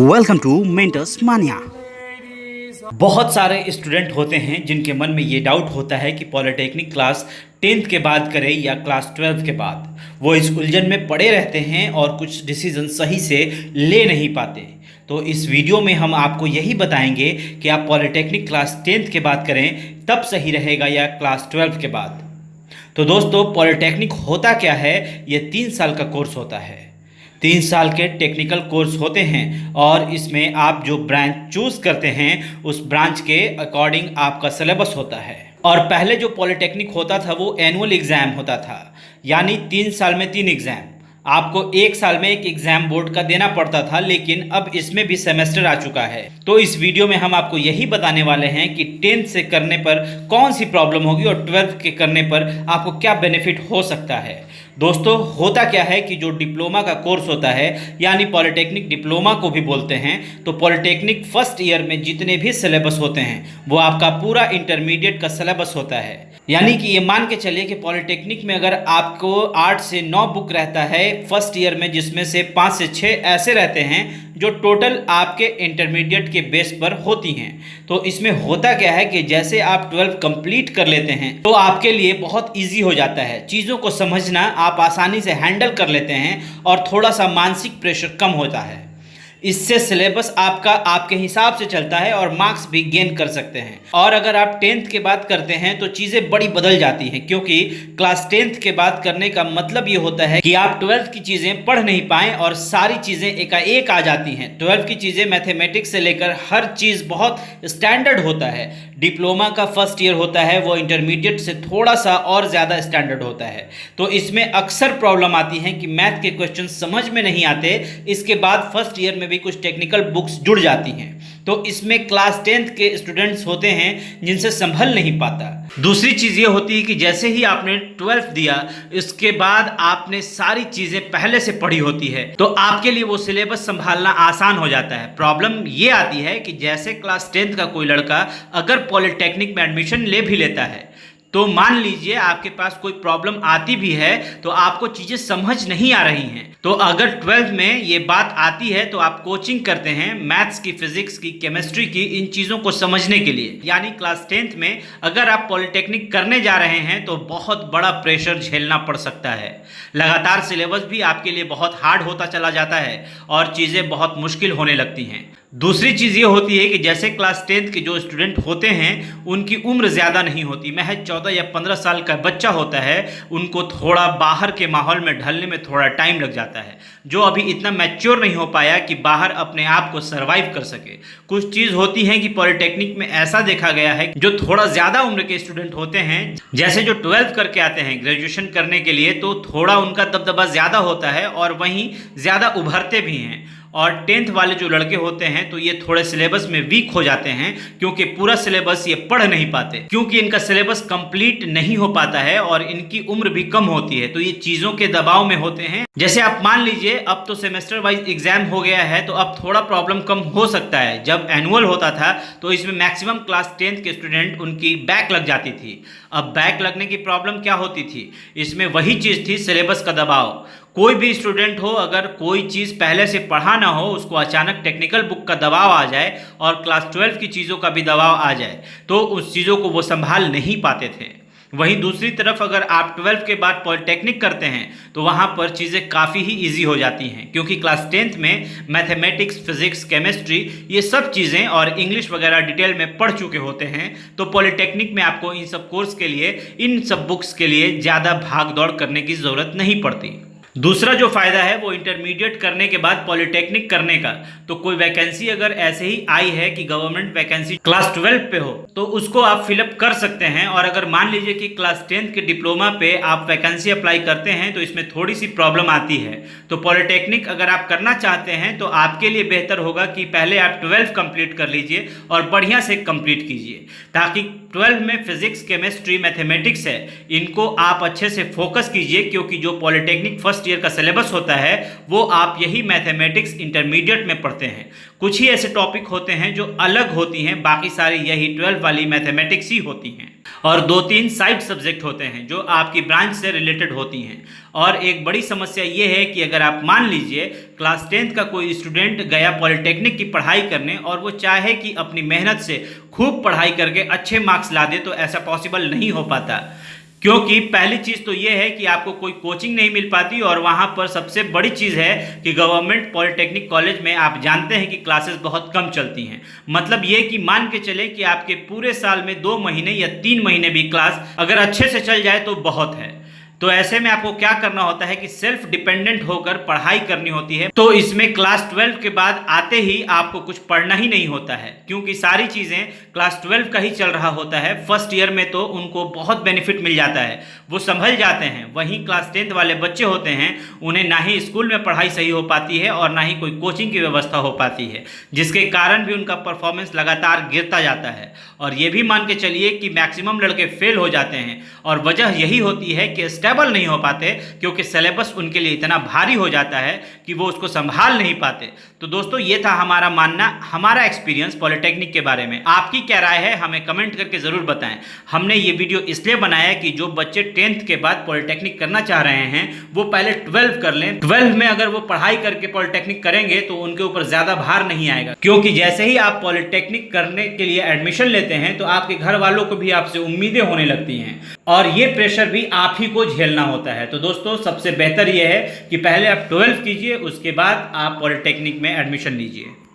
Welcome to mentors मानिया। बहुत सारे स्टूडेंट होते हैं जिनके मन में ये डाउट होता है कि पॉलिटेक्निक क्लास 10th के बाद करें या क्लास 12th के बाद। वो इस उलझन में पड़े रहते हैं और कुछ डिसीजन सही से ले नहीं पाते। तो इस वीडियो में हम आपको यही बताएंगे कि आप पॉलिटेक्निक क्लास 10th के बाद करें तब सही रहेगा या क्लास 12th के बाद। तो दोस्तों, पॉलिटेक्निक होता क्या है? ये 3 साल का कोर्स होता है। 3 साल के टेक्निकल कोर्स होते हैं और इसमें आप जो ब्रांच चूज़ करते हैं उस ब्रांच के अकॉर्डिंग आपका सिलेबस होता है। और पहले जो पॉलिटेक्निक होता था वो एनुअल एग्ज़ाम होता था, यानी 3 साल में 3 एग्ज़ाम। आपको 1 साल में एक एग्ज़ाम बोर्ड का देना पड़ता था, लेकिन अब इसमें भी सेमेस्टर आ चुका है। तो इस वीडियो में हम आपको यही बताने वाले हैं कि 10th से करने पर कौन सी प्रॉब्लम होगी और 12th के करने पर आपको क्या बेनिफिट हो सकता है। दोस्तों, होता क्या है कि जो डिप्लोमा का कोर्स होता है, यानी पॉलिटेक्निक डिप्लोमा को भी बोलते हैं, तो पॉलिटेक्निक फर्स्ट ईयर में जितने भी सिलेबस होते हैं वो आपका पूरा इंटरमीडिएट का सिलेबस होता है। यानी कि ये मान के चलिए कि पॉलिटेक्निक में अगर आपको 8 से 9 बुक रहता है फर्स्ट ईयर में, जिसमें से 5 से 6 ऐसे रहते हैं जो टोटल आपके इंटरमीडिएट के बेस पर होती हैं। तो इसमें होता क्या है कि जैसे आप 12 कंप्लीट कर लेते हैं तो आपके लिए बहुत इजी हो जाता है। चीज़ों को समझना आप आसानी से हैंडल कर लेते हैं और थोड़ा सा मानसिक प्रेशर कम होता है। इससे सिलेबस आपका आपके हिसाब से चलता है और मार्क्स भी गेन कर सकते हैं। और अगर आप 10th के बाद करते हैं तो चीज़ें बड़ी बदल जाती हैं, क्योंकि क्लास 10th के बाद करने का मतलब ये होता है कि आप 12th की चीज़ें पढ़ नहीं पाएँ और सारी चीज़ें एकाएक आ जाती हैं। 12th की चीज़ें मैथमेटिक्स से लेकर हर चीज़ बहुत स्टैंडर्ड होता है। डिप्लोमा का फर्स्ट ईयर होता है वो इंटरमीडिएट से थोड़ा सा और ज़्यादा स्टैंडर्ड होता है। तो इसमें अक्सर प्रॉब्लम आती है कि मैथ के क्वेश्चन समझ में नहीं आते। इसके बाद फर्स्ट ईयर में भी कुछ टेक्निकल बुक्स जुड़ जाती हैं, तो इसमें क्लास 10th के स्टूडेंट्स होते हैं जिनसे संभल नहीं पाता। दूसरी चीज़ ये होती है कि जैसे ही आपने 12th दिया, इसके बाद आपने सारी चीज़ें पहले से पढ़ी होती है, तो आपके लिए वो सिलेबस संभालना आसान हो जाता है। प्रॉब्लम ये आती है कि जैसे क्लास 10th का कोई लड़का अगर पॉलिटेक्निक में एडमिशन ले भी लेता है, तो मान लीजिए आपके पास कोई प्रॉब्लम आती भी है तो आपको चीज़ें समझ नहीं आ रही हैं, तो अगर 12th में ये बात आती है तो आप कोचिंग करते हैं मैथ्स की, फिजिक्स की, केमिस्ट्री की, इन चीज़ों को समझने के लिए। यानी क्लास 10th में अगर आप पॉलिटेक्निक करने जा रहे हैं तो बहुत बड़ा प्रेशर झेलना पड़ सकता है। लगातार सिलेबस भी आपके लिए बहुत हार्ड होता चला जाता है और चीज़ें बहुत मुश्किल होने लगती हैं। दूसरी चीज़ ये होती है कि जैसे क्लास 10th के जो स्टूडेंट होते हैं उनकी उम्र ज़्यादा नहीं होती, महज 14 या 15 साल का बच्चा होता है। उनको थोड़ा बाहर के माहौल में ढलने में थोड़ा टाइम लग जाता है, जो अभी इतना मैच्योर नहीं हो पाया कि बाहर अपने आप को सर्वाइव कर सके। कुछ चीज़ होती है कि पॉलिटेक्निक में ऐसा देखा गया है जो थोड़ा ज़्यादा उम्र के स्टूडेंट होते हैं, जैसे जो 12th करके आते हैं ग्रेजुएशन करने के लिए, तो थोड़ा उनका दबदबा ज़्यादा होता है और वहीं ज़्यादा उभरते भी हैं। और 10th वाले जो लड़के होते हैं तो ये थोड़े सिलेबस में वीक हो जाते हैं, क्योंकि पूरा सिलेबस ये पढ़ नहीं पाते, क्योंकि इनका सिलेबस कंप्लीट नहीं हो पाता है और इनकी उम्र भी कम होती है। तो ये चीज़ों के दबाव में होते हैं। जैसे आप मान लीजिए अब तो सेमेस्टर वाइज एग्जाम हो गया है, तो अब थोड़ा प्रॉब्लम कम हो सकता है। जब एनुअल होता था तो इसमें मैक्सिमम क्लास 10th के स्टूडेंट उनकी बैक लग जाती थी। अब बैक लगने की प्रॉब्लम क्या होती थी? इसमें वही चीज़ थी, सिलेबस का दबाव। कोई भी स्टूडेंट हो, अगर कोई चीज़ पहले से पढ़ा ना हो, उसको अचानक टेक्निकल बुक का दबाव आ जाए और क्लास 12 की चीज़ों का भी दबाव आ जाए तो उस चीज़ों को वो संभाल नहीं पाते थे। वहीं दूसरी तरफ अगर आप 12th के बाद पॉलिटेक्निक करते हैं तो वहाँ पर चीज़ें काफ़ी ही इजी हो जाती हैं, क्योंकि क्लास 10th में मैथमेटिक्स, फिजिक्स, केमिस्ट्री, ये सब चीज़ें और इंग्लिश वगैरह डिटेल में पढ़ चुके होते हैं। तो पॉलिटेक्निक में आपको इन सब कोर्स के लिए, इन सब बुक्स के लिए ज़्यादा भाग दौड़ करने की ज़रूरत नहीं पड़ती। दूसरा जो फ़ायदा है वो इंटरमीडिएट करने के बाद पॉलिटेक्निक करने का, तो कोई वैकेंसी अगर ऐसे ही आई है कि गवर्नमेंट वैकेंसी क्लास 12 पे हो तो उसको आप फिलअप कर सकते हैं। और अगर मान लीजिए कि क्लास 10th के डिप्लोमा पे आप वैकेंसी अप्लाई करते हैं तो इसमें थोड़ी सी प्रॉब्लम आती है। तो पॉलिटेक्निक अगर आप करना चाहते हैं तो आपके लिए बेहतर होगा कि पहले आप 12 कंप्लीट कर लीजिए और बढ़िया से कंप्लीट कीजिए, ताकि 12 में फिजिक्स, केमिस्ट्री, मैथमेटिक्स है, इनको आप अच्छे से फोकस कीजिए, क्योंकि जो पॉलिटेक्निक फर्स्ट ईयर का सिलेबस होता है वो आप यही मैथमेटिक्स इंटरमीडिएट में पढ़ते हैं। कुछ ही ऐसे टॉपिक होते हैं जो अलग होती हैं, बाकी सारी यही 12 वाली मैथमेटिक्स ही होती हैं। और 2-3 साइड सब्जेक्ट होते हैं जो आपकी ब्रांच से रिलेटेड होती हैं। और एक बड़ी समस्या ये है कि अगर आप मान लीजिए क्लास 10th का कोई स्टूडेंट गया पॉलिटेक्निक की पढ़ाई करने और वो चाहे कि अपनी मेहनत से खूब पढ़ाई करके अच्छे मार्क्स ला दे, तो ऐसा पॉसिबल नहीं हो पाता। क्योंकि पहली चीज़ तो ये है कि आपको कोई कोचिंग नहीं मिल पाती, और वहाँ पर सबसे बड़ी चीज़ है कि गवर्नमेंट पॉलिटेक्निक कॉलेज में आप जानते हैं कि क्लासेस बहुत कम चलती हैं। मतलब ये कि मान के चले कि आपके पूरे साल में 2 महीने या 3 महीने भी क्लास अगर अच्छे से चल जाए तो बहुत है। तो ऐसे में आपको क्या करना होता है कि सेल्फ डिपेंडेंट होकर पढ़ाई करनी होती है। तो इसमें क्लास 12 के बाद आते ही आपको कुछ पढ़ना ही नहीं होता है, क्योंकि सारी चीज़ें क्लास 12 का ही चल रहा होता है। फर्स्ट ईयर में तो उनको बहुत बेनिफिट मिल जाता है, वो संभल जाते हैं। वहीं क्लास 10th वाले बच्चे होते हैं, उन्हें ना ही स्कूल में पढ़ाई सही हो पाती है और ना ही कोई कोचिंग की व्यवस्था हो पाती है, जिसके कारण भी उनका परफॉर्मेंस लगातार गिरता जाता है। और ये भी मान के चलिए कि मैक्सिमम लड़के फेल हो जाते हैं, और वजह यही होती है कि स्टेबल नहीं हो पाते, क्योंकि सिलेबस उनके लिए इतना भारी हो जाता है कि वो उसको संभाल नहीं पाते। तो दोस्तों, ये था हमारा मानना, हमारा एक्सपीरियंस पॉलिटेक्निक के बारे में। आपकी क्या राय है हमें कमेंट करके ज़रूर बताएं। हमने ये वीडियो इसलिए बनाया कि जो बच्चे 10th के बाद पॉलिटेक्निक करना चाह रहे हैं वो पहले 12 कर लें। 12 में अगर वो पढ़ाई करके पॉलिटेक्निक करेंगे तो उनके ऊपर ज़्यादा भार नहीं आएगा, क्योंकि जैसे ही आप पॉलिटेक्निक करने के लिए एडमिशन लेते हैं तो आपके घर वालों को भी आपसे उम्मीदें होने लगती हैं, और ये प्रेशर भी आप ही को झेलना होता है। तो दोस्तों, सबसे बेहतर यह है कि पहले आप 12 कीजिए, उसके बाद आप पॉलिटेक्निक में एडमिशन लीजिए।